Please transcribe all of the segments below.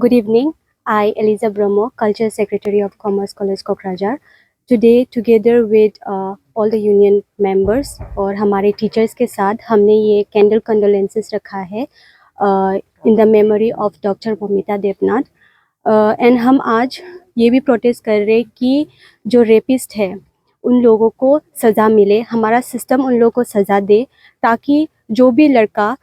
Good evening. I, Eliza Brahmo, Culture Secretary of Commerce College Kokrajhar. Today, together with all the union members और हमारे teachers के साथ हमने ये candle condolences रखा है in the memory of Dr. Momita Devnath. And हम आज ये भी protest कर रहे कि जो rapist है उन लोगों को सज़ा मिले, हमारा सिस्टम उन लोगों को सज़ा दे, ताकि जो भी लड़का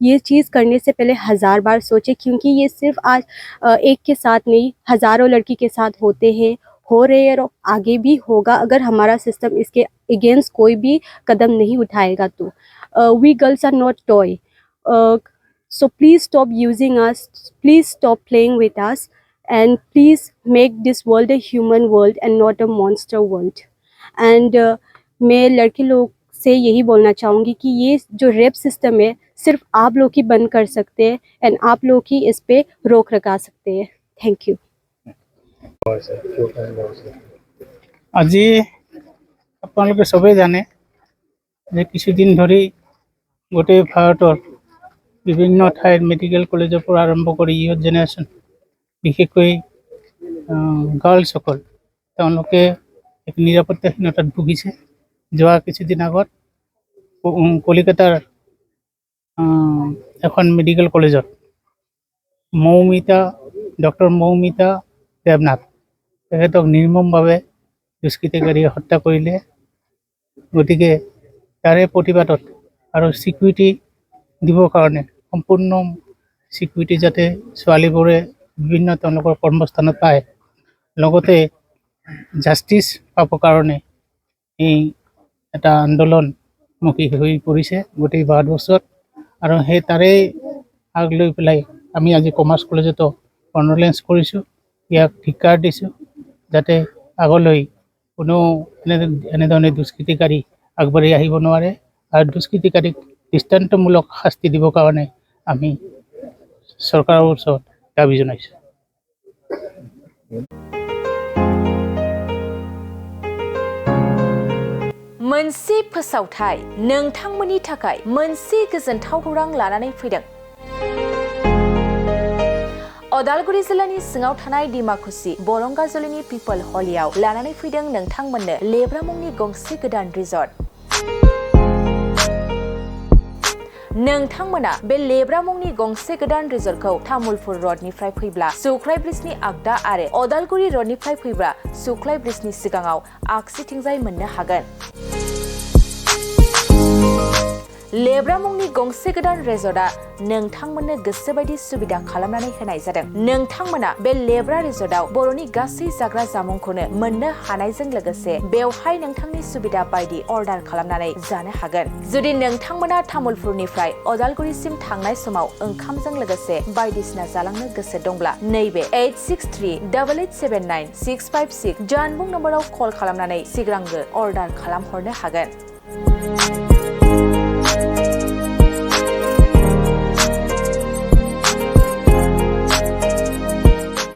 ये चीज़ करने से पहले 1000 बार सोचे, क्योंकि ये सिर्फ आज एक के साथ नहीं, हज़ारों लड़की के साथ होते हैं, हो रहे हैं और आगे भी होगा अगर हमारा सिस्टम इसके अगेंस्ट कोई भी कदम नहीं उठाएगा तो। We girls are not toy, so please stop using us, please stop playing with us, and please make this world a human world and not a monster world. And मैं लड़के लोग से यही बोलना चाहूँगी कि ये जो रेप सिस्टम है सिर्फ आप लोग ही बंद कर सकते हैं एंड आप लोग ही इस पे रोक लगा सकते हैं। Thank you. আজি আপোনালোকে সবেই জানে যে কিছুদিন ধৰি গোটেই ভাৰতৰ বিভিন্ন ঠাইৰ মেডিকেল কলেজৰ পৰা আৰম্ভ কৰি ইয়থ জেনেৰেশ্যন বিশেষকৈ গাৰ্লছসকল তেওঁলোকে এক নিৰাপত্তাহীনতাত ভুগিছে। যোৱা কিছুদিন আগত কলিকতাৰ এখন মেডিকেল কলেজত ডক্টৰ মৌমিতা দেৱনাথ তেখেতক নিৰ্মমভাৱে দুষ্কৃতিকাৰীয়ে হত্যা কৰিলে। গতিকে তাৰে প্ৰতিবাদত আৰু ছিকিউৰিটি দিবৰ কাৰণে সম্পূৰ্ণ ছিকিউৰিটি যাতে ছোৱালীবোৰে বিভিন্ন তেওঁলোকৰ কৰ্মস্থানত পায়, লগতে জাষ্টিছ পাবৰ কাৰণে এই এটা আন্দোলনমুখী হৈ পৰিছে গোটেই ভাৰতবৰ্ষত। আৰু সেই তাৰেই আগ লৈ পেলাই আমি আজি কমাৰ্চ কলেজতো কণ্ডোলেঞ্চ কৰিছোঁ, ইয়াক ধিক্কাৰ দিছোঁ, যাতে আগলৈ কোনো এনেধৰণে দুষ্কৃতিকাৰী আগবাঢ়ি আহিব নোৱাৰে আৰু দুষ্কৃতিকাৰীক দৃষ্টান্তমূলক শাস্তি দিবৰ কাৰণে আমি চৰকাৰৰ ওচৰত দাবী জনাইছোঁ। मोनसे फोसावथाय नोंथांमोननि थाखाय मोनसे गोजोनथाव खौरां लानानै फैदों। अदालगुरि जिल्लानि सिङाव थानाय डिमाकुसि बरंगाजुलिनि पिपल हलियाव लानानै फैदों नोंथांमोननो लेब्रा मुंनि गंसे गोदान रिजर्ट। नोंथांमोना बे लेब्रा मुंनि गंसे गोदान रिजर्टखौ तामुलपुर रडनिफ्राय फैब्ला सुख्लाय ब्रिजनि आगदा आरो अदालगुरि रडनिफ्राय फैब्ला सुख्लाय ब्रिजनि सिगाङाव आगसिथिंजाय मोननो हागोन। लेब्रा मुंनि गंसे गोदान रिजर्टआ नोंथांमोननो गोसोबायदि सुबिदा खालामनानै होनाय जादों। नोंथांमोना बे लेब्रा रिजर्टआव बर'नि गासै जाग्रा जामुंखौनो मोननो हानायजों लोगोसे बेवहाय नोंथांनि सुबिदा बायदि अर्डार खालामनानै जानो हागोन। जुदि नोंथांमोना तामुलपुरनिफ्राय अदालगुरिसिम थांनाय समाव ओंखामजों लोगोसे बायदिसिना जालांनो गोसो दंब्ला नैबे 8638879656 जानबुं नम्बराव कल खालामनानै सिगांग्रो अर्डार खालामहरनो हागोन।